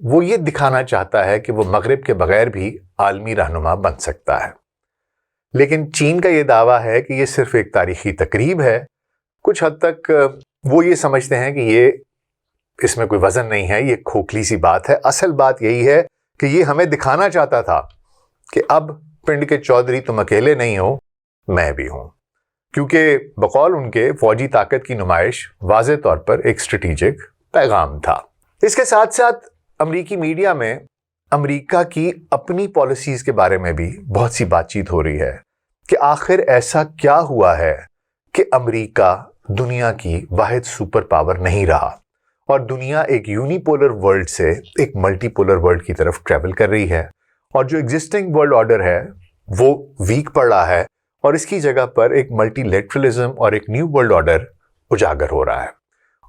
وہ یہ دکھانا چاہتا ہے کہ وہ مغرب کے بغیر بھی عالمی رہنما بن سکتا ہے. لیکن چین کا یہ دعویٰ ہے کہ یہ صرف ایک تاریخی تقریب ہے. کچھ حد تک وہ یہ سمجھتے ہیں کہ یہ اس میں کوئی وزن نہیں ہے, یہ کھوکھلی سی بات ہے. اصل بات یہی ہے کہ یہ ہمیں دکھانا چاہتا تھا کہ اب پنڈ کے چودھری تم اکیلے نہیں ہو, میں بھی ہوں. کیونکہ بقول ان کے فوجی طاقت کی نمائش واضح طور پر ایک اسٹریٹجک پیغام تھا. اس کے ساتھ ساتھ امریکی میڈیا میں امریکہ کی اپنی پالیسیز کے بارے میں بھی بہت سی بات چیت ہو رہی ہے کہ آخر ایسا کیا ہوا ہے کہ امریکہ دنیا کی واحد سپر پاور نہیں رہا اور دنیا ایک یونی پولر ورلڈ سے ایک ملٹی پولر ورلڈ کی طرف ٹریول کر رہی ہے, اور جو ایگزسٹنگ ورلڈ آرڈر ہے وہ ویک پڑ رہا ہے اور اس کی جگہ پر ایک ملٹی لیٹرلزم اور ایک نیو ورلڈ آرڈر اجاگر ہو رہا ہے.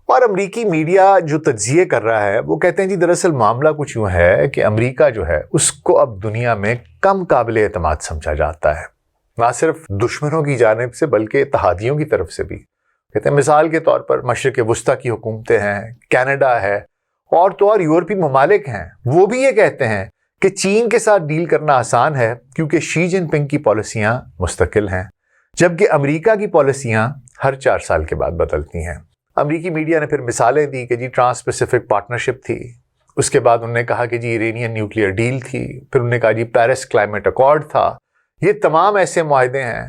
اور امریکی میڈیا جو تجزیے کر رہا ہے وہ کہتے ہیں جی دراصل معاملہ کچھ یوں ہے کہ امریکہ جو ہے اس کو اب دنیا میں کم قابل اعتماد سمجھا جاتا ہے, نہ صرف دشمنوں کی جانب سے بلکہ اتحادیوں کی طرف سے بھی. کہتے ہیں مثال کے طور پر مشرق وسطیٰ کی حکومتیں ہیں, کینیڈا ہے, اور تو اور یورپی ممالک ہیں, وہ بھی یہ کہتے ہیں کہ چین کے ساتھ ڈیل کرنا آسان ہے کیونکہ شی جن پنگ کی پالیسیاں مستقل ہیں, جبکہ امریکہ کی پالیسیاں ہر 4 سال کے بعد بدلتی ہیں. امریکی میڈیا نے پھر مثالیں دی کہ جی ٹرانس پیسیفک پارٹنرشپ تھی, اس کے بعد انہوں نے کہا کہ جی ایرانین نیوکلیئر ڈیل تھی, پھر انہوں نے کہا جی پیرس کلائمیٹ اکارڈ تھا. یہ تمام ایسے معاہدے ہیں.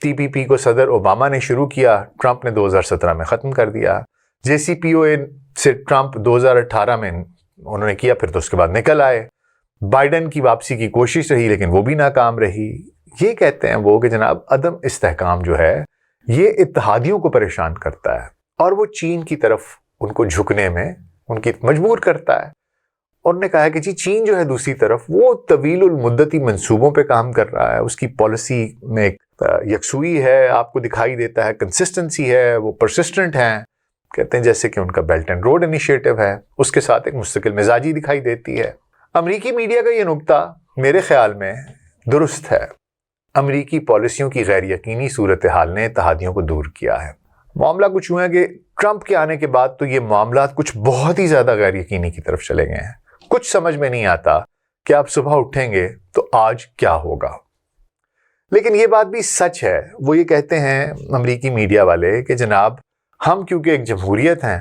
ٹی پی پی کو صدر اوباما نے شروع کیا, ٹرمپ نے 2017 میں ختم کر دیا. جے سی پی او اے سے ٹرمپ 2018 میں انہوں نے کیا, پھر تو اس کے بعد نکل آئے. بائیڈن کی واپسی کی کوشش رہی لیکن وہ بھی ناکام رہی. یہ کہتے ہیں وہ کہ جناب عدم استحکام جو ہے یہ اتحادیوں کو پریشان کرتا ہے اور وہ چین کی طرف ان کو جھکنے میں ان کی مجبور کرتا ہے. اور انہوں نے کہا کہ جی چین جو ہے دوسری طرف وہ طویل المدتی منصوبوں پہ کام کر رہا ہے, اس کی پالیسی میں ایک یکسوئی ہے, آپ کو دکھائی دیتا ہے, کنسسٹنسی ہے, وہ پرسسٹنٹ ہیں. کہتے ہیں جیسے کہ ان کا بیلٹ اینڈ روڈ انیشیٹو ہے, اس کے ساتھ ایک مستقل مزاجی دکھائی دیتی ہے. امریکی میڈیا کا یہ نکتہ میرے خیال میں درست ہے. امریکی پالیسیوں کی غیر یقینی صورتحال نے اتحادیوں کو دور کیا ہے. معاملہ کچھ ہوا ہے کہ ٹرمپ کے آنے کے بعد تو یہ معاملات کچھ بہت ہی زیادہ غیر یقینی کی طرف چلے گئے ہیں. کچھ سمجھ میں نہیں آتا کہ آپ صبح اٹھیں گے تو آج کیا ہوگا. لیکن یہ بات بھی سچ ہے, وہ یہ کہتے ہیں امریکی میڈیا والے کہ جناب ہم کیونکہ ایک جمہوریت ہیں,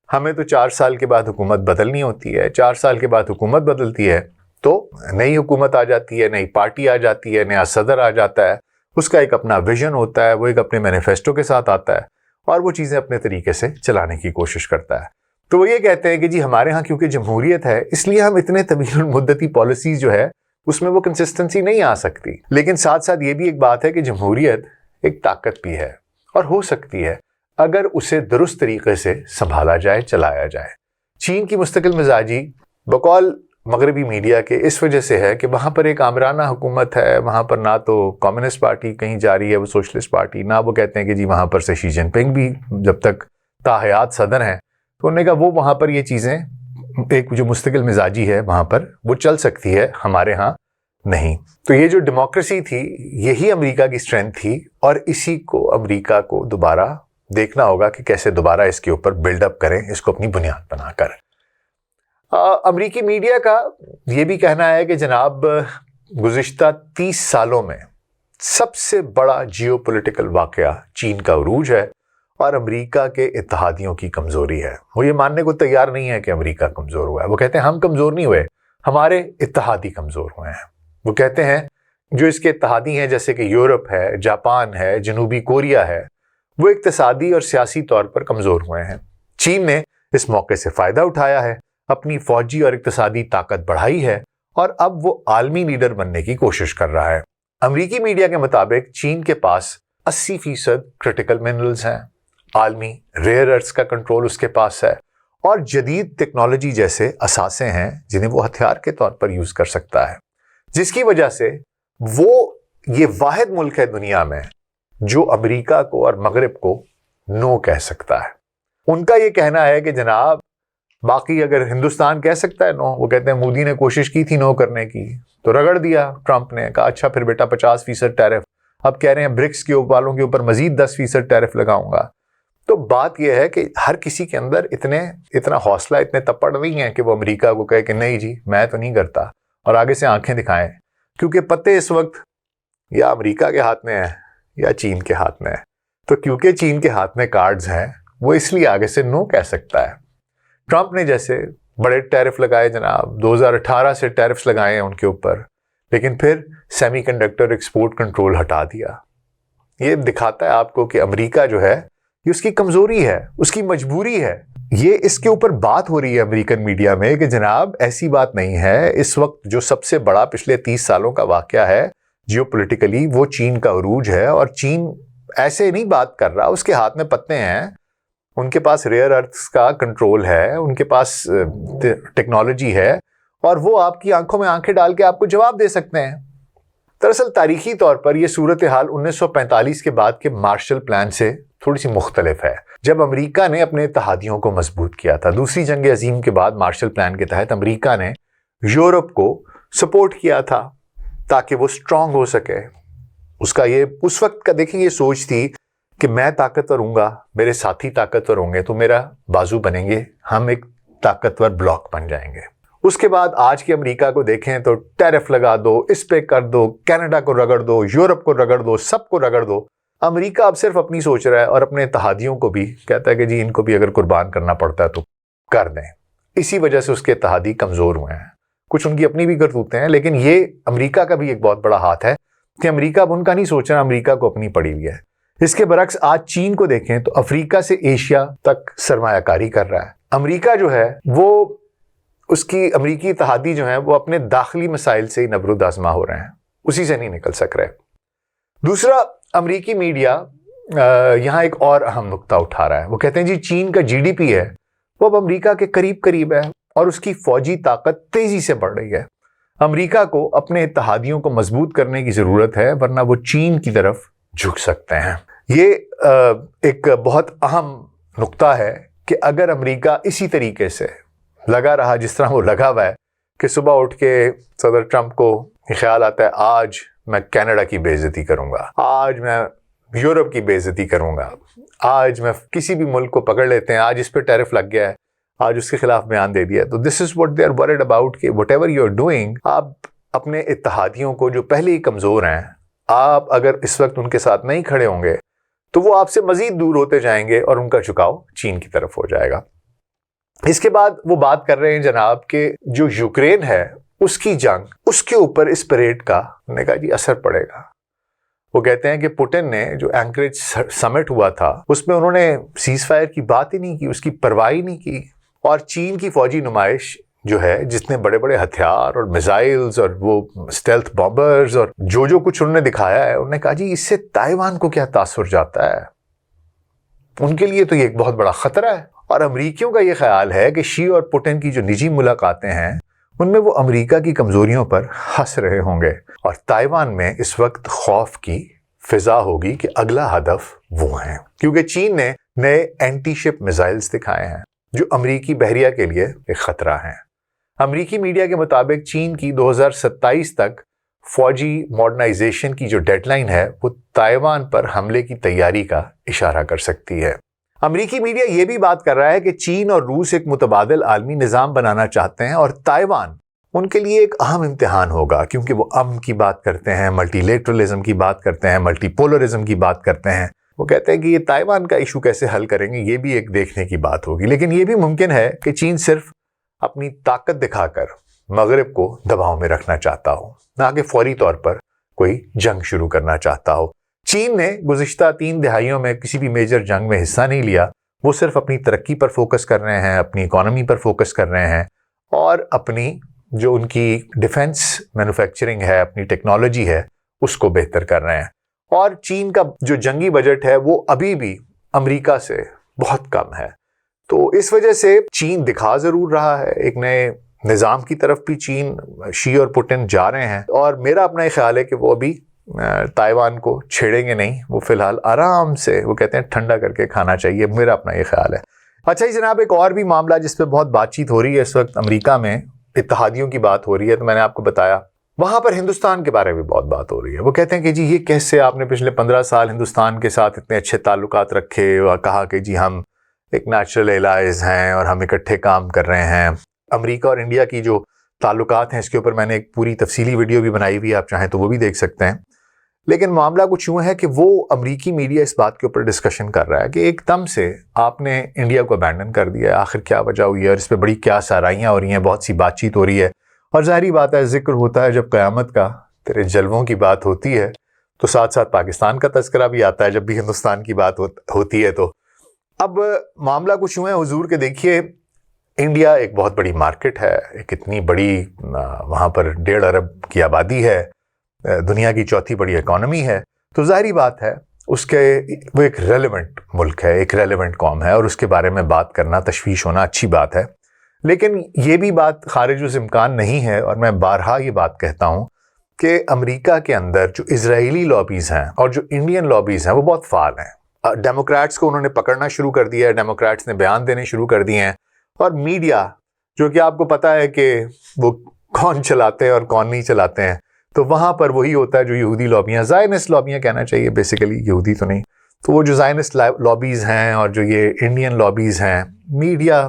ہمیں تو 4 سال کے بعد حکومت بدلنی ہوتی ہے. 4 سال کے بعد حکومت بدلتی ہے تو نئی حکومت آ جاتی ہے, نئی پارٹی آ جاتی ہے, نیا صدر آ جاتا ہے, اس کا ایک اپنا ویژن ہوتا ہے, وہ ایک اپنے مینیفیسٹو کے ساتھ آتا ہے اور وہ چیزیں اپنے طریقے سے چلانے کی کوشش کرتا ہے. تو وہ یہ کہتے ہیں کہ جی ہمارے ہاں کیونکہ جمہوریت ہے اس لیے ہم اتنے طویل المدتی پالیسیز جو ہے اس میں وہ کنسسٹنسی نہیں آ سکتی. لیکن ساتھ ساتھ یہ بھی ایک بات ہے کہ جمہوریت ایک طاقت بھی ہے اور ہو سکتی ہے اگر اسے درست طریقے سے سنبھالا جائے, چلایا جائے. چین کی مستقل مزاجی بقول مغربی میڈیا کے اس وجہ سے ہے کہ وہاں پر ایک آمرانہ حکومت ہے, وہاں پر نہ تو کمیونسٹ پارٹی کہیں جاری ہے, وہ سوشلسٹ پارٹی, نہ وہ کہتے ہیں کہ جی وہاں پر سے شی جن پنگ بھی جب تک تاحیات صدر ہیں, تو انہوں نے کہا وہ وہاں پر یہ چیزیں ایک جو مستقل مزاجی ہے وہاں پر وہ چل سکتی ہے, ہمارے ہاں نہیں. تو یہ جو ڈیموکریسی تھی یہی امریکہ کی اسٹرینتھ تھی اور اسی کو امریکہ کو دوبارہ دیکھنا ہوگا کہ کیسے دوبارہ اس کے اوپر بلڈ اپ کریں, اس کو اپنی بنیاد بنا کر. امریکی میڈیا کا یہ بھی کہنا ہے کہ جناب گزشتہ 30 سالوں میں سب سے بڑا جیو پولیٹیکل واقعہ چین کا عروج ہے اور امریکہ کے اتحادیوں کی کمزوری ہے. وہ یہ ماننے کو تیار نہیں ہے کہ امریکہ کمزور ہوا ہے. وہ کہتے ہیں ہم کمزور نہیں ہوئے, ہمارے اتحادی کمزور ہوئے ہیں. وہ کہتے ہیں جو اس کے اتحادی ہیں جیسے کہ یورپ ہے, جاپان ہے, جنوبی کوریا ہے, وہ اقتصادی اور سیاسی طور پر کمزور ہوئے ہیں. چین نے اس موقع سے فائدہ اٹھایا ہے, اپنی فوجی اور اقتصادی طاقت بڑھائی ہے اور اب وہ عالمی لیڈر بننے کی کوشش کر رہا ہے. امریکی میڈیا کے مطابق چین کے پاس 80% کرٹیکل منرلز ہیں, عالمی ریئر ارتھس کا کنٹرول اس کے پاس ہے اور جدید ٹیکنالوجی جیسے اثاثے ہیں جنہیں وہ ہتھیار کے طور پر یوز کر سکتا ہے, جس کی وجہ سے وہ یہ واحد ملک ہے دنیا میں جو امریکہ کو اور مغرب کو نو کہہ سکتا ہے. ان کا یہ کہنا ہے کہ جناب باقی اگر ہندوستان کہہ سکتا ہے نو, وہ کہتے ہیں مودی نے کوشش کی تھی نو کرنے کی تو رگڑ دیا ٹرمپ نے, کہا اچھا پھر بیٹا 50% ٹیرف, اب کہہ رہے ہیں برکس کے والوں کے اوپر مزید 10% ٹیرف لگاؤں گا. تو بات یہ ہے کہ ہر کسی کے اندر اتنا حوصلہ، اتنے تپڑ نہیں ہے کہ وہ امریکہ کو کہے کہ نہیں جی میں تو نہیں کرتا، اور آگے سے آنکھیں دکھائیں، کیونکہ پتے اس وقت یا امریکہ کے ہاتھ میں ہے یا چین کے ہاتھ میں ہے. تو کیونکہ چین کے ہاتھ میں کارڈز ہیں، وہ اس لیے آگے سے نو کہہ سکتا ہے. ٹرمپ نے جیسے بڑے ٹیرف لگائے جناب، 2018 سے ٹیرفز لگائے ہیں ان کے اوپر، لیکن پھر سیمی کنڈکٹر ایکسپورٹ کنٹرول ہٹا دیا. یہ دکھاتا ہے آپ کو کہ امریکہ جو ہے یہ اس کی کمزوری ہے، اس کی مجبوری ہے. یہ اس کے اوپر بات ہو رہی ہے امریکن میڈیا میں کہ جناب ایسی بات نہیں ہے. اس وقت جو سب سے بڑا پچھلے 30 سالوں کا واقعہ ہے جیو پولیٹیکلی، وہ چین کا عروج ہے، اور چین ایسے نہیں بات کر رہا، اس کے ہاتھ میں پتے ہیں، ان کے پاس ریئر ارتھس کا کنٹرول ہے، ان کے پاس ٹیکنالوجی ہے، اور وہ آپ کی آنکھوں میں آنکھیں ڈال کے آپ کو جواب دے سکتے ہیں. دراصل تاریخی طور پر یہ صورتحال 1945 کے بعد کے مارشل پلان سے تھوڑی سی مختلف ہے، جب امریکہ نے اپنے اتحادیوں کو مضبوط کیا تھا. دوسری جنگ عظیم کے بعد مارشل پلان کے تحت امریکہ نے یورپ کو سپورٹ کیا تھا تاکہ وہ سٹرونگ ہو سکے. اس وقت کا دیکھیں یہ سوچ تھی کہ میں طاقتور ہوں گا، میرے ساتھی طاقتور ہوں گے تو میرا بازو بنیں گے، ہم ایک طاقتور بلاک بن جائیں گے. اس کے بعد آج کے امریکہ کو دیکھیں تو ٹیرف لگا دو، اس پہ کر دو، کینیڈا کو رگڑ دو، یورپ کو رگڑ دو، سب کو رگڑ دو. امریکہ اب صرف اپنی سوچ رہا ہے، اور اپنے اتحادیوں کو بھی کہتا ہے کہ جی ان کو بھی اگر قربان کرنا پڑتا ہے تو کر دیں. اسی وجہ سے اس کے اتحادی کمزور ہوئے ہیں. کچھ ان کی اپنی بھی کرتوتیں ہیں، لیکن یہ امریکہ کا بھی ایک بہت بڑا ہاتھ ہے کہ امریکہ اب ان کا نہیں سوچ رہا، امریکہ کو اپنی پڑی ہوئی ہے. اس کے برعکس آج چین کو دیکھیں تو افریقہ سے ایشیا تک سرمایہ کاری کر رہا ہے. امریکہ جو ہے وہ اس کی امریکی اتحادی جو ہیں وہ اپنے داخلی مسائل سے ہی نبرد آزما ہو رہے ہیں، اسی سے نہیں نکل سک رہے. دوسرا، امریکی میڈیا یہاں ایک اور اہم نقطہ اٹھا رہا ہے. وہ کہتے ہیں جی چین کا جی ڈی پی ہے وہ اب امریکہ کے قریب ہے، اور اس کی فوجی طاقت تیزی سے بڑھ رہی ہے. امریکہ کو اپنے اتحادیوں کو مضبوط کرنے کی ضرورت ہے، ورنہ وہ چین کی طرف جھک سکتے ہیں. یہ ایک بہت اہم نقطہ ہے کہ اگر امریکہ اسی طریقے سے لگا رہا جس طرح وہ لگا ہوا ہے کہ صبح اٹھ کے صدر ٹرمپ کو خیال آتا ہے آج میں کینیڈا کی بے عزتی کروں گا، آج میں یورپ کی بے عزتی کروں گا، آج میں کسی بھی ملک کو پکڑ لیتے ہیں، آج اس پہ ٹیرف لگ گیا ہے، آج اس کے خلاف بیان دے دیا. تو this is what they are worried about کہ whatever you are doing, آپ اپنے اتحادیوں کو جو پہلے ہی کمزور ہیں، آپ اگر اس وقت ان کے ساتھ نہیں کھڑے ہوں گے تو وہ آپ سے مزید دور ہوتے جائیں گے، اور ان کا جھکاؤ چین کی طرف ہو جائے گا. اس کے بعد وہ بات کر رہے ہیں جناب کہ جو یوکرین ہے اس کی جنگ، اس کے اوپر اس پریڈ کا نے کہا جی اثر پڑے گا. وہ کہتے ہیں کہ پوٹن نے جو اینکریج سمٹ ہوا تھا اس میں انہوں نے سیز فائر کی بات ہی نہیں کی، اس کی پرواہ ہی نہیں کی. اور چین کی فوجی نمائش جو ہے، جس نے بڑے بڑے ہتھیار اور میزائلز اور وہ اسٹیلتھ بامبرز اور جو کچھ انہوں نے دکھایا ہے، انہوں نے کہا جی اس سے تائیوان کو کیا تاثر جاتا ہے، ان کے لیے تو یہ ایک بہت بڑا خطرہ ہے. اور امریکیوں کا یہ خیال ہے کہ شی اور پوٹن کی جو نجی ملاقاتیں ہیں ان میں وہ امریکہ کی کمزوریوں پر ہنس رہے ہوں گے، اور تائیوان میں اس وقت خوف کی فضا ہوگی کہ اگلا ہدف وہ ہیں، کیونکہ چین نے نئے اینٹی شپ میزائلز دکھائے ہیں جو امریکی بحریہ کے لیے ایک خطرہ ہیں. امریکی میڈیا کے مطابق چین کی 2027 تک فوجی ماڈرنائزیشن کی جو ڈیڈ لائن ہے وہ تائیوان پر حملے کی تیاری کا اشارہ کر سکتی ہے. امریکی میڈیا یہ بھی بات کر رہا ہے کہ چین اور روس ایک متبادل عالمی نظام بنانا چاہتے ہیں، اور تائیوان ان کے لیے ایک اہم امتحان ہوگا، کیونکہ وہ امن کی بات کرتے ہیں، ملٹی لیٹرلزم کی بات کرتے ہیں، ملٹی پولرزم کی بات کرتے ہیں. وہ کہتے ہیں کہ یہ تائیوان کا ایشو کیسے حل کریں گے، یہ بھی ایک دیکھنے کی بات ہوگی. لیکن یہ بھی ممکن ہے کہ چین صرف اپنی طاقت دکھا کر مغرب کو دباؤ میں رکھنا چاہتا ہو، نہ کہ فوری طور پر کوئی جنگ شروع کرنا چاہتا ہو. چین نے گزشتہ 3 دہائیوں میں کسی بھی میجر جنگ میں حصہ نہیں لیا، وہ صرف اپنی ترقی پر فوکس کر رہے ہیں، اپنی اکانومی پر فوکس کر رہے ہیں، اور اپنی جو ان کی ڈیفنس مینوفیکچرنگ ہے، اپنی ٹیکنالوجی ہے، اس کو بہتر کر رہے ہیں. اور چین کا جو جنگی بجٹ ہے وہ ابھی بھی امریکہ سے بہت کم ہے. تو اس وجہ سے چین دکھا ضرور رہا ہے، ایک نئے نظام کی طرف بھی چین، شی اور پوٹن جا رہے ہیں، اور میرا اپنا یہ خیال ہے کہ وہ ابھی تائیوان کو چھیڑیں گے نہیں، وہ فی الحال آرام سے، وہ کہتے ہیں ٹھنڈا کر کے کھانا چاہیے، میرا اپنا یہ خیال ہے. اچھا جناب، ایک اور بھی معاملہ جس پہ بہت بات چیت ہو رہی ہے اس وقت امریکہ میں، اتحادیوں کی بات ہو رہی ہے. تو میں نے آپ کو بتایا وہاں پر ہندوستان کے بارے میں بہت بات ہو رہی ہے. وہ کہتے ہیں کہ جی یہ کیسے آپ نے پچھلے 15 سال ہندوستان کے ساتھ اتنے اچھے تعلقات رکھے اور کہا کہ جی ہم ایک نیچرل الائز ہیں اور ہم اکٹھے کام کر رہے ہیں. امریکہ اور انڈیا کی جو تعلقات ہیں اس کے اوپر میں نے ایک پوری تفصیلی ویڈیو بھی بنائی ہوئی ہے، آپ چاہیں تو وہ بھی دیکھ سکتے ہیں. لیکن معاملہ کچھ یوں ہے کہ وہ امریکی میڈیا اس بات کے اوپر ڈسکشن کر رہا ہے کہ ایک دم سے آپ نے انڈیا کو ابینڈن کر دیا ہے، آخر کیا وجہ ہوئی ہے اور اس پہ بڑی کیا سارائیاں ہو رہی ہیں، بہت سی بات چیت ہو رہی ہے. اور ظاہری بات ہے ذکر ہوتا ہے جب قیامت کا، تیرے جلووں کی بات ہوتی ہے تو ساتھ ساتھ پاکستان کا تذکرہ بھی آتا ہے جب بھی ہندوستان کی بات ہوتی ہے. تو اب معاملہ کچھ یوں ہے حضور کہ دیکھیے انڈیا ایک بہت بڑی مارکیٹ ہے، ایک اتنی بڑی وہاں پر 1.5 ارب کی آبادی ہے، دنیا کی چوتھی بڑی اکانومی ہے. تو ظاہری بات ہے اس کے وہ ایک ریلیونٹ ملک ہے، ایک ریلیونٹ قوم ہے اور اس کے بارے میں بات کرنا، تشویش ہونا اچھی بات ہے. لیکن یہ بھی بات خارج از امکان نہیں ہے اور میں بارہا یہ بات کہتا ہوں کہ امریکہ کے اندر جو اسرائیلی لابیز ہیں اور جو انڈین لابیز ہیں وہ بہت فعال ہیں. ڈیموکریٹس کو انہوں نے پکڑنا شروع کر دیا ہے، ڈیموکریٹس نے بیان دینے شروع کر دیے ہیں. اور میڈیا جو کہ آپ کو پتہ ہے کہ وہ کون چلاتے ہیں اور کون نہیں چلاتے ہیں، تو وہاں پر وہی ہوتا ہے جو یہودی لابیاں، زائنسٹ لابیاں کہنا چاہیے، بیسیکلی یہودی تو نہیں. تو وہ جو زائنسٹ لابیز ہیں اور جو یہ انڈین لابیز ہیں، میڈیا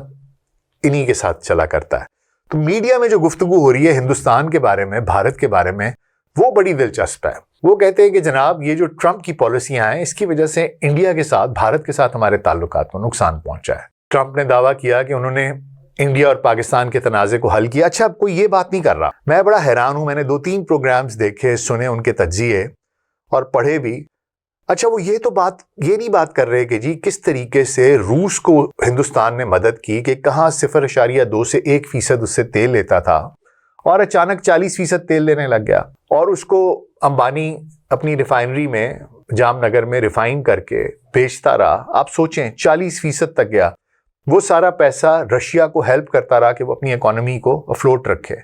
انہی کے ساتھ چلا کرتا ہے. تو میڈیا میں جو گفتگو ہو رہی ہے ہندوستان کے بارے میں، بھارت کے بارے میں، وہ بڑی دلچسپ ہے. وہ کہتے ہیں کہ جناب یہ جو ٹرمپ کی پالیسیاں ہیں اس کی وجہ سے انڈیا کے ساتھ، بھارت کے ساتھ ہمارے تعلقات کو نقصان پہنچا ہے. ٹرمپ نے دعویٰ کیا کہ انہوں نے انڈیا اور پاکستان کے تنازع کو حل کیا. اچھا اب کوئی یہ بات نہیں کر رہا. میں بڑا حیران ہوں، میں نے 2-3 پروگرامز دیکھے، سنے ان کے تجزیے اور پڑھے بھی. اچھا وہ یہ نہیں بات کر رہے کہ جی کس طریقے سے روس کو ہندوستان نے مدد کی کہ کہاں 0.2 سے 1% اس سے تیل لیتا تھا اور اچانک 40% تیل لینے لگ گیا اور اس کو امبانی اپنی ریفائنری میں جام نگر میں ریفائن کر کے بیچتا رہا. آپ سوچیں 40% تک گیا. وہ سارا پیسہ رشیا کو ہیلپ کرتا رہا کہ وہ اپنی اکانومی کو افلوٹ رکھے،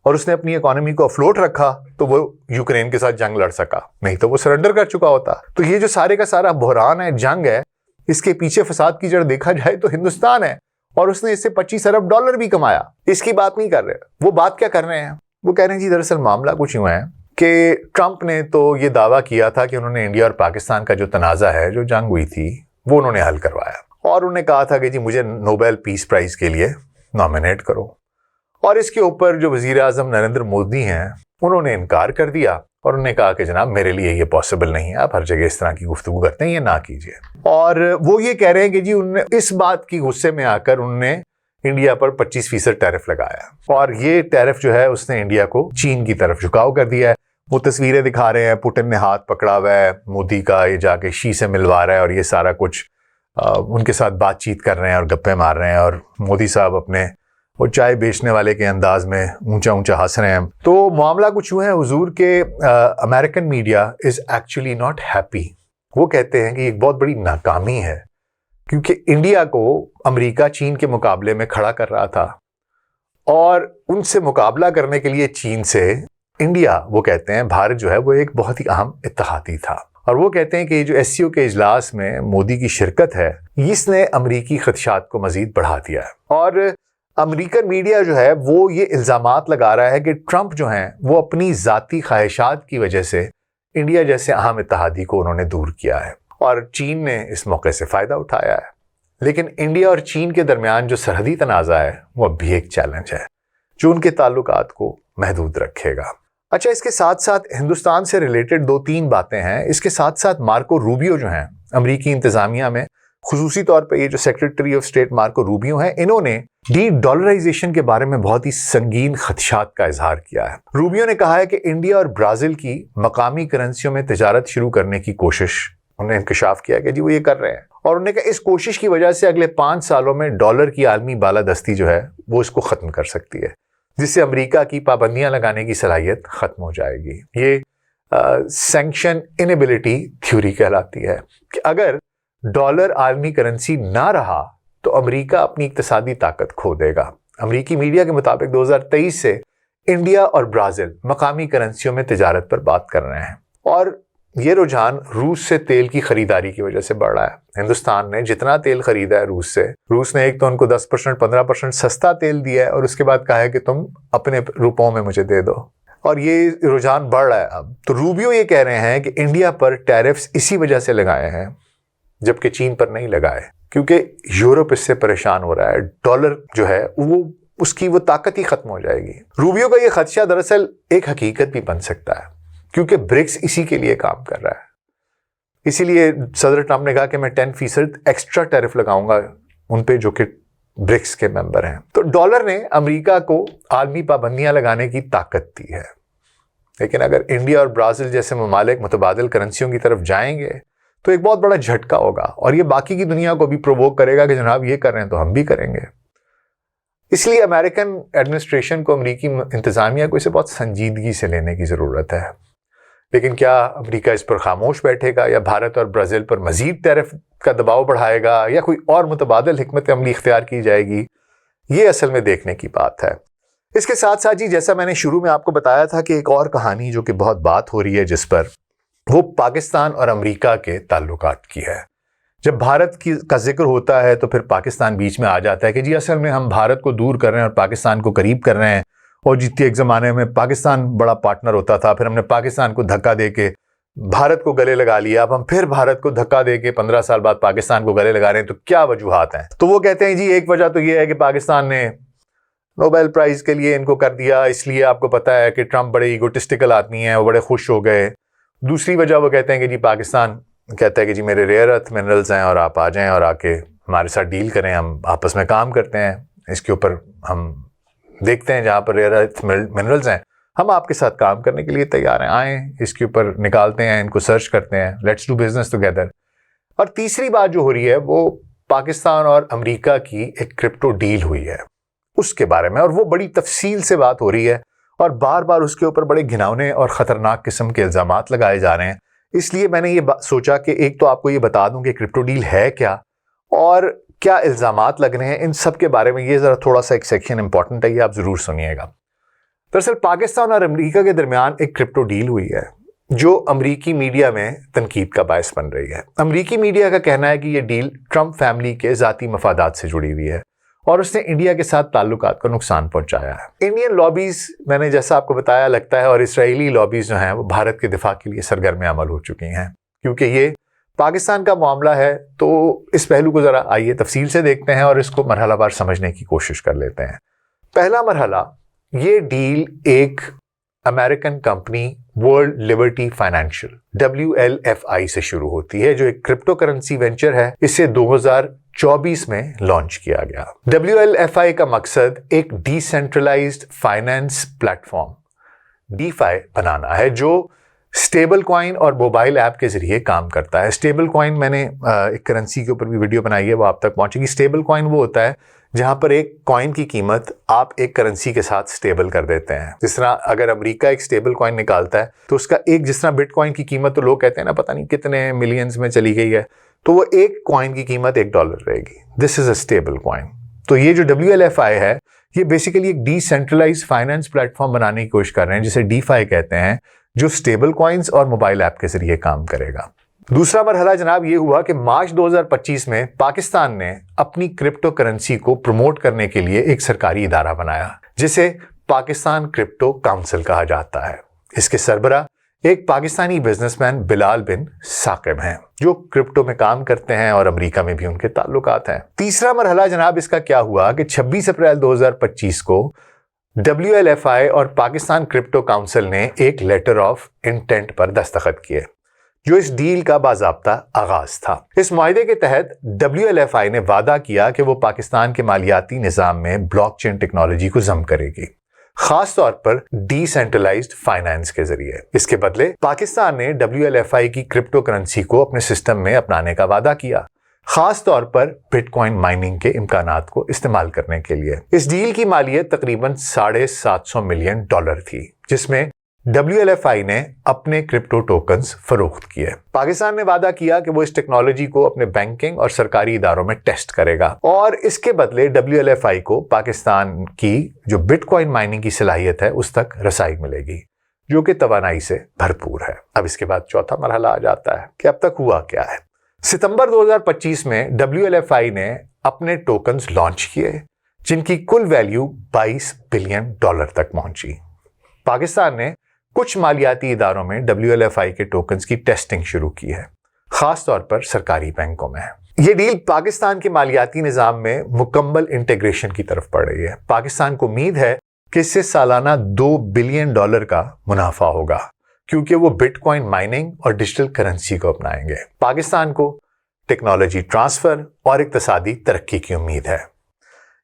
اور اس نے اپنی اکانومی کو افلوٹ رکھا تو وہ یوکرین کے ساتھ جنگ لڑ سکا، نہیں تو وہ سرنڈر کر چکا ہوتا. تو یہ جو سارے کا سارا بحران ہے، جنگ ہے، اس کے پیچھے فساد کی جڑ دیکھا جائے تو ہندوستان ہے اور اس نے اس سے $25 ارب بھی کمایا. اس کی بات نہیں کر رہے. وہ بات کیا کر رہے ہیں؟ وہ کہہ رہے ہیں جی دراصل معاملہ کچھ یوں ہے کہ ٹرمپ نے تو یہ دعویٰ کیا تھا کہ انہوں نے انڈیا اور پاکستان کا جو تنازع ہے، جو جنگ ہوئی تھی، وہ انہوں نے حل کروایا اور انہوں نے کہا تھا کہ جی مجھے نوبیل پیس پرائز کے لیے نامینیٹ کرو. اور اس کے اوپر جو وزیر اعظم نریندر مودی ہیں انہوں نے انکار کر دیا اور انہوں نے کہا کہ جناب میرے لیے یہ پاسبل نہیں ہے، آپ ہر جگہ اس طرح کی گفتگو کرتے ہیں، یہ نہ کیجیے. اور وہ یہ کہہ رہے ہیں کہ جی انہوں نے اس بات کی غصے میں آ کر انہوں نے انڈیا پر 25% ٹیرف لگایا اور یہ ٹیرف جو ہے اس نے انڈیا کو چین کی طرف جھکاؤ کر دیا ہے. وہ تصویریں دکھا رہے ہیں، پوٹن نے ہاتھ پکڑا ہوا ہے مودی کا، یہ جا کے شی سے ملوا رہا ہے اور یہ سارا کچھ ان کے ساتھ بات چیت کر رہے ہیں اور گپے مار رہے ہیں، اور مودی صاحب اپنے وہ چائے بیچنے والے کے انداز میں اونچا اونچا ہنس رہے ہیں. تو معاملہ کچھ یوں ہے حضور کہ American media is actually not happy. وہ کہتے ہیں کہ ایک بہت بڑی ناکامی ہے کیونکہ انڈیا کو امریکہ چین کے مقابلے میں کھڑا کر رہا تھا اور ان سے مقابلہ کرنے کے لیے چین سے انڈیا، وہ کہتے ہیں بھارت جو ہے وہ ایک بہت ہی اہم اتحادی تھا. اور وہ کہتے ہیں کہ یہ جو SCO کے اجلاس میں مودی کی شرکت ہے اس نے امریکی خدشات کو مزید بڑھا دیا ہے. اور امریکن میڈیا جو ہے وہ یہ الزامات لگا رہا ہے کہ ٹرمپ جو ہیں وہ اپنی ذاتی خواہشات کی وجہ سے انڈیا جیسے اہم اتحادی کو انہوں نے دور کیا ہے اور چین نے اس موقع سے فائدہ اٹھایا ہے. لیکن انڈیا اور چین کے درمیان جو سرحدی تنازع ہے وہ اب بھی ایک چیلنج ہے جو ان کے تعلقات کو محدود رکھے گا. اچھا اس کے ساتھ ساتھ ہندوستان سے ریلیٹڈ 2-3 باتیں ہیں. اس کے ساتھ ساتھ مارکو روبیو جو ہیں امریکی انتظامیہ میں، خصوصی طور پہ یہ جو secretary of state Marco Rubio ہیں، انہوں نے ڈی ڈالرائزیشن کے بارے میں بہت ہی سنگین خدشات کا اظہار کیا ہے. روبیو نے کہا ہے کہ انڈیا اور برازیل کی مقامی کرنسیوں میں تجارت شروع کرنے کی کوشش، انہوں نے انکشاف کیا کہ جی وہ یہ کر رہے ہیں اور انہوں نے کہا اس کوشش کی وجہ سے اگلے 5 سالوں میں ڈالر کی عالمی بالادستی جو ہے وہ اس کو ختم کر سکتی ہے، جس سے امریکہ کی پابندیاں لگانے کی صلاحیت ختم ہو جائے گی. یہ سینکشن انیبلٹی تھیوری کہلاتی ہے کہ اگر ڈالر عالمی کرنسی نہ رہا تو امریکہ اپنی اقتصادی طاقت کھو دے گا. امریکی میڈیا کے مطابق 2023 سے انڈیا اور برازیل مقامی کرنسیوں میں تجارت پر بات کر رہے ہیں اور یہ رجحان روس سے تیل کی خریداری کی وجہ سے بڑھ رہا ہے. ہندوستان نے جتنا تیل خریدا ہے روس نے ایک تو ان کو 10% 15% سستا تیل دیا ہے اور اس کے بعد کہا ہے کہ تم اپنے روپوں میں مجھے دے دو. اور یہ رجحان بڑھ رہا ہے اب. تو روبیو یہ کہہ رہے ہیں کہ انڈیا پر ٹیرفز اسی وجہ سے لگائے ہیں جبکہ چین پر نہیں لگائے، کیونکہ یورپ اس سے پریشان ہو رہا ہے. ڈالر جو ہے وہ اس کی وہ طاقت ہی ختم ہو جائے گی. روبیو کا یہ خدشہ دراصل ایک حقیقت بھی بن سکتا ہے، کیونکہ برکس اسی کے لیے کام کر رہا ہے. اسی لیے صدر ٹرمپ نے کہا کہ میں 10% ایکسٹرا ٹیرف لگاؤں گا ان پہ جو کہ برکس کے ممبر ہیں. تو ڈالر نے امریکہ کو عالمی پابندیاں لگانے کی طاقت دی ہے، لیکن اگر انڈیا اور برازیل جیسے ممالک متبادل کرنسیوں کی طرف جائیں گے تو ایک بہت بڑا جھٹکا ہوگا، اور یہ باقی کی دنیا کو بھی پرووک کرے گا کہ جناب یہ کر رہے ہیں تو ہم بھی کریں گے. اس لیے امریکن ایڈمنسٹریشن کو، امریکی انتظامیہ کو اسے بہت سنجیدگی سے لینے کی ضرورت ہے. لیکن کیا امریکہ اس پر خاموش بیٹھے گا، یا بھارت اور برازیل پر مزید ٹیرف کا دباؤ بڑھائے گا، یا کوئی اور متبادل حکمت عملی اختیار کی جائے گی؟ یہ اصل میں دیکھنے کی بات ہے. اس کے ساتھ ساتھ جی، جیسا میں نے شروع میں آپ کو بتایا تھا کہ ایک اور کہانی جو کہ بہت بات ہو رہی ہے جس پر، وہ پاکستان اور امریکہ کے تعلقات کی ہے. جب بھارت کا ذکر ہوتا ہے تو پھر پاکستان بیچ میں آ جاتا ہے کہ جی اصل میں ہم بھارت کو دور کر رہے ہیں اور پاکستان کو قریب کر رہے ہیں، اور جتنے ایک زمانے میں پاکستان بڑا پارٹنر ہوتا تھا، پھر ہم نے پاکستان کو دھکا دے کے بھارت کو گلے لگا لیا، اب ہم پھر بھارت کو دھکا دے کے 15 سال بعد پاکستان کو گلے لگا رہے ہیں. تو کیا وجوہات ہیں؟ تو وہ کہتے ہیں جی ایک وجہ تو یہ ہے کہ پاکستان نے نوبیل پرائز کے لیے ان کو کر دیا، اس لیے آپ کو پتا ہے کہ ٹرمپ بڑے ایگوٹسٹیکل آدمی ہیں، وہ بڑے خوش ہو گئے. دوسری وجہ وہ کہتے ہیں کہ جی پاکستان کہتا ہے کہ جی میرے ریئر ارتھ منرلز ہیں اور آپ آ جائیں اور آ کے ہمارے ساتھ ڈیل کریں، ہم آپس میں کام کرتے ہیں، اس کے اوپر ہم دیکھتے ہیں جہاں پر ریئر ارتھ منرلز ہیں ہم آپ کے ساتھ کام کرنے کے لیے تیار ہیں، آئیں اس کے اوپر نکالتے ہیں، ان کو سرچ کرتے ہیں، لیٹس ڈو بزنس ٹوگیدر. اور تیسری بات جو ہو رہی ہے وہ پاکستان اور امریکہ کی ایک کرپٹو ڈیل ہوئی ہے اس کے بارے میں، اور وہ بڑی تفصیل سے بات ہو رہی ہے اور بار بار اس کے اوپر بڑے گھناؤنے اور خطرناک قسم کے الزامات لگائے جا رہے ہیں. اس لیے میں نے یہ سوچا کہ ایک تو آپ کو یہ بتا دوں کہ کرپٹو ڈیل ہے کیا اور کیا الزامات لگ رہے ہیں، ان سب کے بارے میں یہ ذرا تھوڑا سا ایک سیکشن امپورٹنٹ ہے، یہ آپ ضرور سنیے گا. دراصل پاکستان اور امریکہ کے درمیان ایک کرپٹو ڈیل ہوئی ہے جو امریکی میڈیا میں تنقید کا باعث بن رہی ہے. امریکی میڈیا کا کہنا ہے کہ یہ ڈیل ٹرمپ فیملی کے ذاتی مفادات سے جڑی ہوئی ہے اور اس نے انڈیا کے ساتھ تعلقات کو نقصان پہنچایا ہے. انڈین لابیز میں نے جیسا آپ کو بتایا لگتا ہے، اور اسرائیلی لابیز جو ہیں وہ بھارت کے دفاع کے لیے سرگرم عمل ہو چکی ہیں. کیونکہ یہ پاکستان کا معاملہ ہے تو اس پہلو کو ذرا آئیے تفصیل سے دیکھتے ہیں اور اس کو مرحلہ وار سمجھنے کی کوشش کر لیتے ہیں. پہلا مرحلہ، یہ ڈیل ایک American company world Liberty financial WLFI سے شروع ہوتی ہے، جو ایک کرپٹو کرنسی وینچر ہے. اسے 2024 میں لانچ کیا گیا. WLFI کا مقصد ایک decentralised finance platform DeFi بنانا ہے جو اسٹیبل کوائن اور موبائل ایپ کے ذریعے کام کرتا ہے. اسٹیبل کوائن میں نے ایک کرنسی کے اوپر بھی ویڈیو بنائی ہے، وہ آپ تک پہنچے گی. اسٹیبل کوائن وہ ہوتا ہے جہاں پر ایک کوائن کی قیمت آپ ایک کرنسی کے ساتھ اسٹیبل کر دیتے ہیں. جس طرح اگر امریکہ ایک اسٹیبل کوائن نکالتا ہے تو اس کا ایک، جس طرح بٹ کوائن کی قیمت تو لوگ کہتے ہیں نا پتہ نہیں کتنے ملینز میں چلی گئی ہے، تو وہ ایک کوائن کی قیمت $1 رہے گی. This is a stable coin. تو یہ جو WLFI ہے یہ بیسیکلی ایک decentralise finance platform بنانے کی کوشش کر رہے ہیں جسے DeFi کہتے ہیں، جو اسٹیبل کوائنز اور موبائل ایپ کے ذریعے کام کرے گا. دوسرا مرحلہ جناب یہ ہوا کہ مارچ 2025 میں پاکستان نے اپنی کرپٹو کرنسی کو پروموٹ کرنے کے لیے ایک سرکاری ادارہ بنایا جسے پاکستان کرپٹو کاؤنسل کہا جاتا ہے. اس کے سربراہ ایک پاکستانی بزنس مین بلال بن ثاقب ہیں جو کرپٹو میں کام کرتے ہیں اور امریکہ میں بھی ان کے تعلقات ہیں. تیسرا مرحلہ جناب اس کا کیا ہوا کہ 26 اپریل 2025 کو WLFI اور پاکستان کرپٹو کاؤنسل نے ایک لیٹر آف انٹینٹ پر دستخط کیے جو اس ڈیل کا باضابطہ آغاز تھا. اس معاہدے کے تحت WLFI نے وعدہ کیا کہ وہ پاکستان کے مالیاتی نظام میں بلاک چین ٹیکنالوجی کو ضم کرے گی، خاص طور پر ڈی سینٹرلائزڈ فائنانس کے ذریعے. اس کے بدلے پاکستان نے WLFI کی کرپٹو کرنسی کو اپنے سسٹم میں اپنانے کا وعدہ کیا، خاص طور پر بٹ کوائن مائننگ کے امکانات کو استعمال کرنے کے لیے. اس ڈیل کی مالیت تقریباً $750 ملین تھی، جس میں WLFI نے اپنے کرپٹو ٹوکنز فروخت کیے. پاکستان نے وعدہ کیا کہ وہ اس ٹیکنالوجی کو اپنے بینکنگ اور سرکاری اداروں میں ٹیسٹ کرے گا، اور اس کے بدلے WLFI کو پاکستان کی جو بٹ کوائن مائننگ کی صلاحیت ہے اس تک رسائی ملے گی جو کہ توانائی سے بھرپور ہے. اب اس کے بعد چوتھا مرحلہ آ جاتا ہے کہ اب تک ہوا کیا ہے. ستمبر 2025 میں WLFI نے اپنے ٹوکنز لانچ کیے جن کی کل ویلیو $22 بلین تک پہنچی. پاکستان نے کچھ مالیاتی اداروں میں WLFI کے ٹوکنز کی ٹیسٹنگ شروع کی ہے، خاص طور پر سرکاری بینکوں میں۔ یہ ڈیل پاکستان کے مالیاتی نظام میں مکمل انٹیگریشن کی طرف پڑ رہی ہے۔ پاکستان کو امید ہے کہ اس سے سالانہ $2 بلین کا منافع ہوگا، کیونکہ وہ بٹ کوائن مائننگ اور ڈیجیٹل کرنسی کو اپنائیں گے۔ پاکستان کو ٹیکنالوجی ٹرانسفر اور اقتصادی ترقی کی امید ہے۔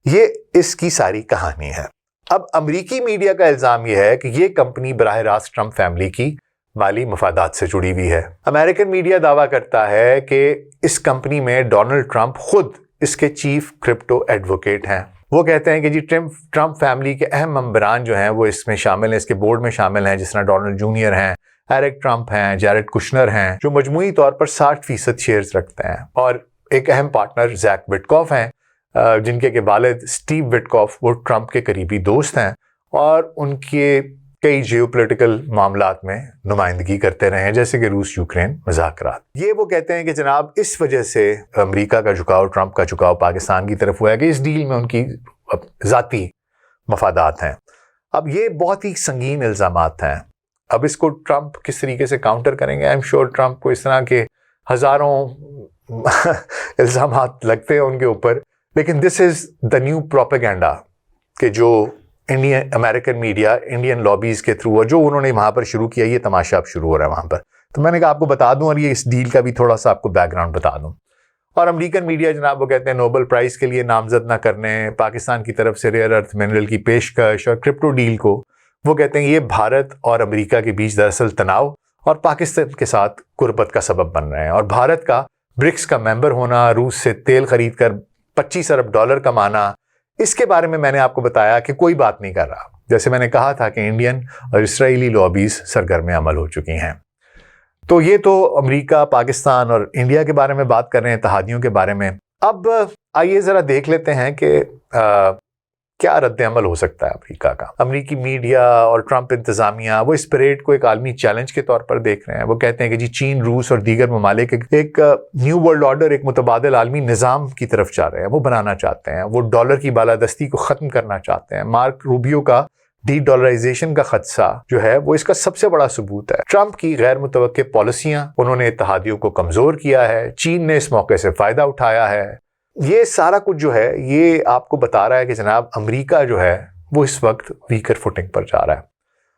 یہ اس کی ساری کہانی ہے۔ اب امریکی میڈیا کا الزام یہ ہے کہ یہ کمپنی براہ راست ٹرمپ فیملی کی مالی مفادات سے جڑی ہوئی ہے۔ امریکن میڈیا دعویٰ کرتا ہے کہ اس کمپنی میں ڈونلڈ ٹرمپ خود اس کے چیف کرپٹو ایڈوکیٹ ہیں۔ وہ کہتے ہیں کہ جی ٹرمپ فیملی کے اہم ممبران جو ہیں وہ اس میں شامل ہیں، اس کے بورڈ میں شامل ہیں، جس طرح ڈونلڈ جونیئر ہیں، ایرک ٹرمپ ہیں، جیرڈ کشنر ہیں، جو مجموعی طور پر 60% شیئرز رکھتے ہیں، اور ایک اہم پارٹنر زیک وٹکوف ہیں، جن کے والد اسٹیو وٹکوف وہ ٹرمپ کے قریبی دوست ہیں اور ان کے کئی جیو پولیٹیکل معاملات میں نمائندگی کرتے رہے ہیں، جیسے کہ روس یوکرین مذاکرات۔ یہ وہ کہتے ہیں کہ جناب اس وجہ سے امریکہ کا جھکاؤ، ٹرمپ کا جھکاؤ پاکستان کی طرف ہوا ہے کہ اس ڈیل میں ان کی ذاتی مفادات ہیں۔ اب یہ بہت ہی سنگین الزامات ہیں۔ اب اس کو ٹرمپ کس طریقے سے کاؤنٹر کریں گے؟ ایم شور ٹرمپ کو اس طرح کے ہزاروں الزامات لگتے ہیں ان کے اوپر، لیکن دس از دا نیو پروپیگنڈا کہ جو امریکن میڈیا انڈین لابیز کے تھرو، اور جو انہوں نے وہاں پر شروع کیا، یہ تماشا اب شروع ہو رہا ہے وہاں پر۔ تو میں نے کہا آپ کو بتا دوں، اور یہ اس ڈیل کا بھی تھوڑا سا آپ کو بیک گراؤنڈ بتا دوں۔ اور امریکن میڈیا جناب وہ کہتے ہیں نوبل پرائز کے لیے نامزد نہ کرنے، پاکستان کی طرف سے ریئر ارتھ منرل کی پیشکش اور کرپٹو ڈیل کو وہ کہتے ہیں یہ بھارت اور امریکہ کے بیچ دراصل تناؤ اور پاکستان کے ساتھ قربت کا سبب بن رہے ہیں، اور بھارت کا برکس کا ممبر ہونا، روس سے تیل خرید کر $25 ارب کمانا، اس کے بارے میں میں نے آپ کو بتایا کہ کوئی بات نہیں کر رہا۔ جیسے میں نے کہا تھا کہ انڈین اور اسرائیلی لابیز سرگرم عمل ہو چکی ہیں۔ تو یہ تو امریکہ، پاکستان اور انڈیا کے بارے میں بات کر رہے ہیں، اتحادیوں کے بارے میں۔ اب آئیے ذرا دیکھ لیتے ہیں کہ کیا رد عمل ہو سکتا ہے امریکہ کا۔ امریکی میڈیا اور ٹرمپ انتظامیہ وہ اس پریڈ کو ایک عالمی چیلنج کے طور پر دیکھ رہے ہیں۔ وہ کہتے ہیں کہ جی چین، روس اور دیگر ممالک ایک نیو ورلڈ آرڈر، ایک متبادل عالمی نظام کی طرف جا رہے ہیں، وہ بنانا چاہتے ہیں، وہ ڈالر کی بالادستی کو ختم کرنا چاہتے ہیں۔ مارک روبیو کا ڈی ڈالرائزیشن کا خدشہ جو ہے وہ اس کا سب سے بڑا ثبوت ہے۔ ٹرمپ کی غیر متوقع پالیسیاں انہوں نے اتحادیوں کو کمزور کیا ہے، چین نے اس موقع سے فائدہ اٹھایا ہے۔ یہ سارا کچھ جو ہے یہ آپ کو بتا رہا ہے کہ جناب امریکہ جو ہے وہ اس وقت ویکر فوٹنگ پر جا رہا ہے۔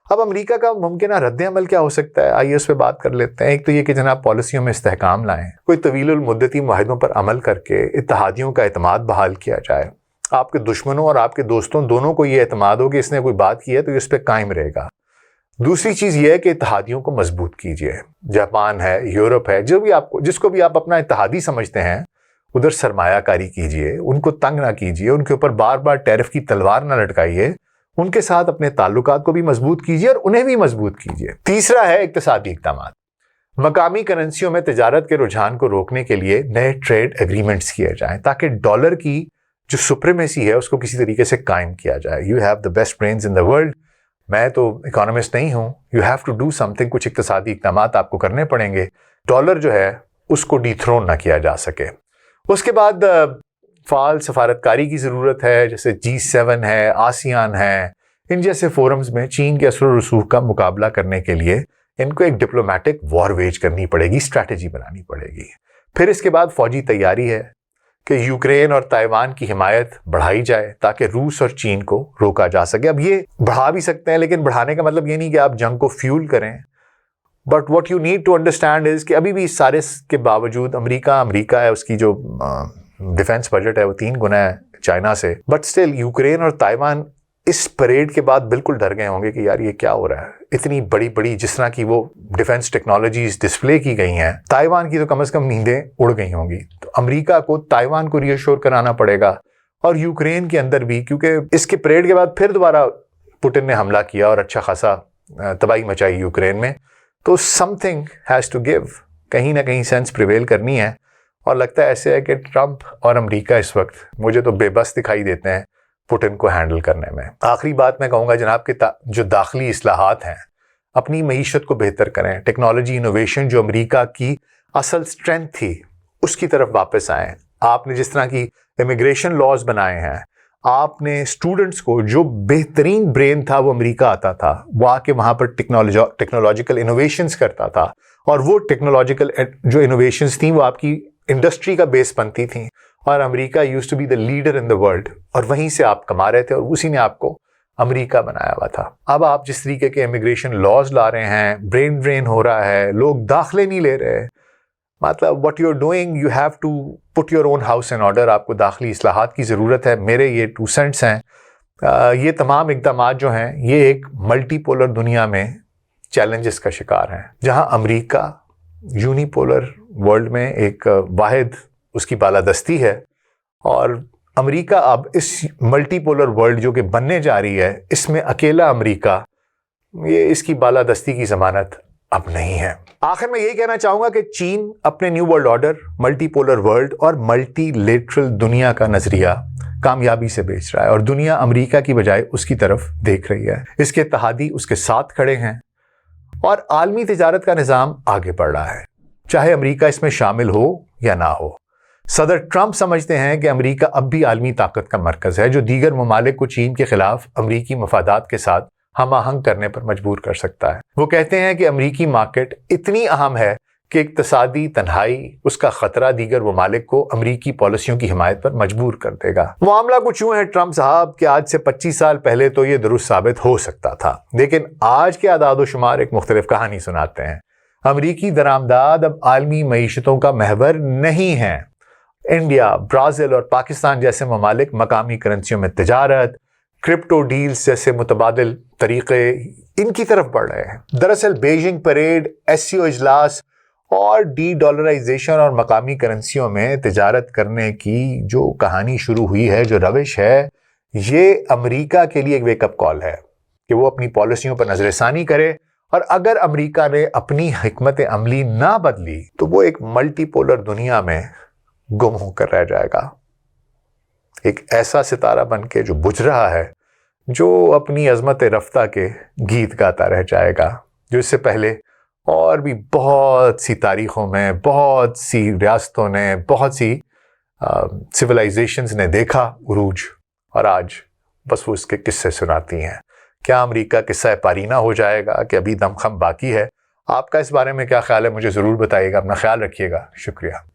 اب امریکہ کا ممکنہ رد عمل کیا ہو سکتا ہے؟ آئیے اس پہ بات کر لیتے ہیں۔ ایک تو یہ کہ جناب پالیسیوں میں استحکام لائیں، کوئی طویل المدتی معاہدوں پر عمل کر کے اتحادیوں کا اعتماد بحال کیا جائے۔ آپ کے دشمنوں اور آپ کے دوستوں دونوں کو یہ اعتماد ہو کہ اس نے کوئی بات کی ہے تو یہ اس پہ قائم رہے گا۔ دوسری چیز یہ ہے کہ اتحادیوں کو مضبوط کیجیے۔ جاپان ہے، یورپ ہے، جس کو بھی آپ اپنا اتحادی سمجھتے ہیں، ادھر سرمایہ کاری کیجیے، ان کو تنگ نہ کیجیے، ان کے اوپر بار بار ٹیرف کی تلوار نہ لٹکائیے، ان کے ساتھ اپنے تعلقات کو بھی مضبوط کیجیے اور انہیں بھی مضبوط کیجیے۔ تیسرا ہے اقتصادی اقدامات۔ مقامی کرنسیوں میں تجارت کے رجحان کو روکنے کے لیے نئے ٹریڈ ایگریمنٹس کیے جائیں تاکہ ڈالر کی جو سپریمیسی ہے اس کو کسی طریقے سے قائم کیا جائے۔ You have the best brains in the world, میں تو اکانومسٹ نہیں ہوں، you have to do something, کچھ اقتصادی اقدامات آپ کو کرنے پڑیں گے، ڈالر جو ہے اس کو ڈی تھرون نہ کیا جا سکے۔ اس کے بعد فعال سفارتکاری کی ضرورت ہے، جیسے G7 ہے، آسیان ہے، ان جیسے فورمز میں چین کے اثر و رسوخ کا مقابلہ کرنے کے لیے ان کو ایک ڈپلومیٹک وار ویج کرنی پڑے گی، اسٹریٹجی بنانی پڑے گی۔ پھر اس کے بعد فوجی تیاری ہے کہ یوکرین اور تائیوان کی حمایت بڑھائی جائے تاکہ روس اور چین کو روکا جا سکے۔ اب یہ بڑھا بھی سکتے ہیں، لیکن بڑھانے کا مطلب یہ نہیں کہ آپ جنگ کو فیول کریں، but what you need to understand is کہ ابھی بھی اس سارے کے باوجود امریکہ ہے، اس کی جو ڈیفنس بجٹ ہے وہ 3 گنا ہے چائنا سے، بٹ اسٹل یوکرین اور تائیوان اس پریڈ کے بعد بالکل ڈر گئے ہوں گے کہ یار یہ کیا ہو رہا ہے۔ اتنی بڑی جس طرح کی وہ ڈیفنس ٹیکنالوجیز ڈسپلے کی گئی ہیں، تائیوان کی تو کم از کم نیندیں اڑ گئی ہوں گی۔ تو امریکہ کو تائیوان کو ری ایشور کرانا پڑے گا، اور یوکرین کے اندر بھی، کیونکہ اس کے پریڈ کے بعد پھر دوبارہ پوٹن نے حملہ کیا اور اچھا خاصا تباہی مچائی یوکرین میں، تو something has to give, کہیں نہ کہیں سینس پریویل کرنی ہے۔ اور لگتا ہے ایسے ہے کہ ٹرمپ اور امریکہ اس وقت مجھے تو بے بس دکھائی دیتے ہیں پوٹن کو ہینڈل کرنے میں۔ آخری بات میں کہوں گا جناب کہ جو داخلی اصلاحات ہیں، اپنی معیشت کو بہتر کریں، ٹیکنالوجی انوویشن جو امریکہ کی اصل سٹرینتھ تھی اس کی طرف واپس آئیں۔ آپ نے جس طرح کی امیگریشن لاز بنائے ہیں، آپ نے اسٹوڈنٹس کو جو بہترین برین تھا وہ امریکہ آتا تھا، وہ آ کے وہاں پر ٹیکنالوجیکل انوویشنز کرتا تھا، اور وہ ٹیکنالوجیکل جو انوویشنز تھیں وہ آپ کی انڈسٹری کا بیس بنتی تھیں، اور امریکہ used to be the leader in the world, اور وہیں سے آپ کما رہے تھے، اور اسی نے آپ کو امریکہ بنایا ہوا تھا۔ اب آپ جس طریقے کے امیگریشن لاز لا رہے ہیں، برین ڈرین ہو رہا ہے، لوگ داخلے نہیں لے رہے، مطلب what you're doing, you have to put your own house in order. آپ کو داخلی اصلاحات کی ضرورت ہے۔ میرے یہ 2 سینٹس ہیں۔ یہ تمام اقدامات جو ہیں یہ ایک ملٹی پولر دنیا میں چیلنجز کا شکار ہیں، جہاں امریکہ یونی پولر ورلڈ میں ایک واحد اس کی بالادستی ہے، اور امریکہ اب اس ملٹی پولر ورلڈ جو کہ بننے جا رہی ہے، اس میں اکیلا امریکہ، یہ اس کی بالادستی کی ضمانت اب نہیں ہے۔ آخر میں یہی کہنا چاہوں گا کہ چین اپنے new world order, multi polar world اور ملٹی لیٹرل دنیا کا نظریہ کامیابی سے بیچ رہا ہے، اور دنیا امریکہ کی بجائے اس کی طرف دیکھ رہی ہے۔ اس کے اتحادی اس کے ساتھ کھڑے ہیں، اور عالمی تجارت کا نظام آگے بڑھ رہا ہے، چاہے امریکہ اس میں شامل ہو یا نہ ہو۔ صدر ٹرمپ سمجھتے ہیں کہ امریکہ اب بھی عالمی طاقت کا مرکز ہے، جو دیگر ممالک کو چین کے خلاف امریکی مفادات کے ساتھ ہم آہنگ کرنے پر مجبور کر سکتا ہے۔ وہ کہتے ہیں کہ امریکی مارکیٹ اتنی اہم ہے کہ اقتصادی تنہائی، اس کا خطرہ دیگر ممالک کو امریکی پالیسیوں کی حمایت پر مجبور کر دے گا۔ معاملہ کچھ یوں ہے ٹرمپ صاحب کہ آج سے 25 سال پہلے تو یہ درست ثابت ہو سکتا تھا، لیکن آج کے اعداد و شمار ایک مختلف کہانی سناتے ہیں۔ امریکی درآمدات اب عالمی معیشتوں کا محور نہیں ہیں۔ انڈیا، برازیل اور پاکستان جیسے ممالک مقامی کرنسیوں میں تجارت، کرپٹو ڈیلز جیسے متبادل طریقے ان کی طرف بڑھ رہے ہیں۔ دراصل بیجنگ پریڈ، SCO اجلاس اور ڈی ڈالرائزیشن اور مقامی کرنسیوں میں تجارت کرنے کی جو کہانی شروع ہوئی ہے، جو روش ہے، یہ امریکہ کے لیے ایک ویک اپ کال ہے کہ وہ اپنی پالیسیوں پر نظر ثانی کرے، اور اگر امریکہ نے اپنی حکمت عملی نہ بدلی تو وہ ایک ملٹی پولر دنیا میں گم ہو کر رہ جائے گا، ایک ایسا ستارہ بن کے جو بجھ رہا ہے، جو اپنی عظمت رفتہ کے گیت گاتا رہ جائے گا، جو اس سے پہلے اور بھی بہت سی تاریخوں میں، بہت سی ریاستوں نے، بہت سی سویلائزیشنز نے دیکھا عروج، اور آج بس وہ اس کے قصے سناتی ہیں۔ کیا امریکہ قصہ پارینہ ہو جائے گا کہ ابھی دم خم باقی ہے؟ آپ کا اس بارے میں کیا خیال ہے؟ مجھے ضرور بتائیے گا۔ اپنا خیال رکھیے گا۔ شکریہ۔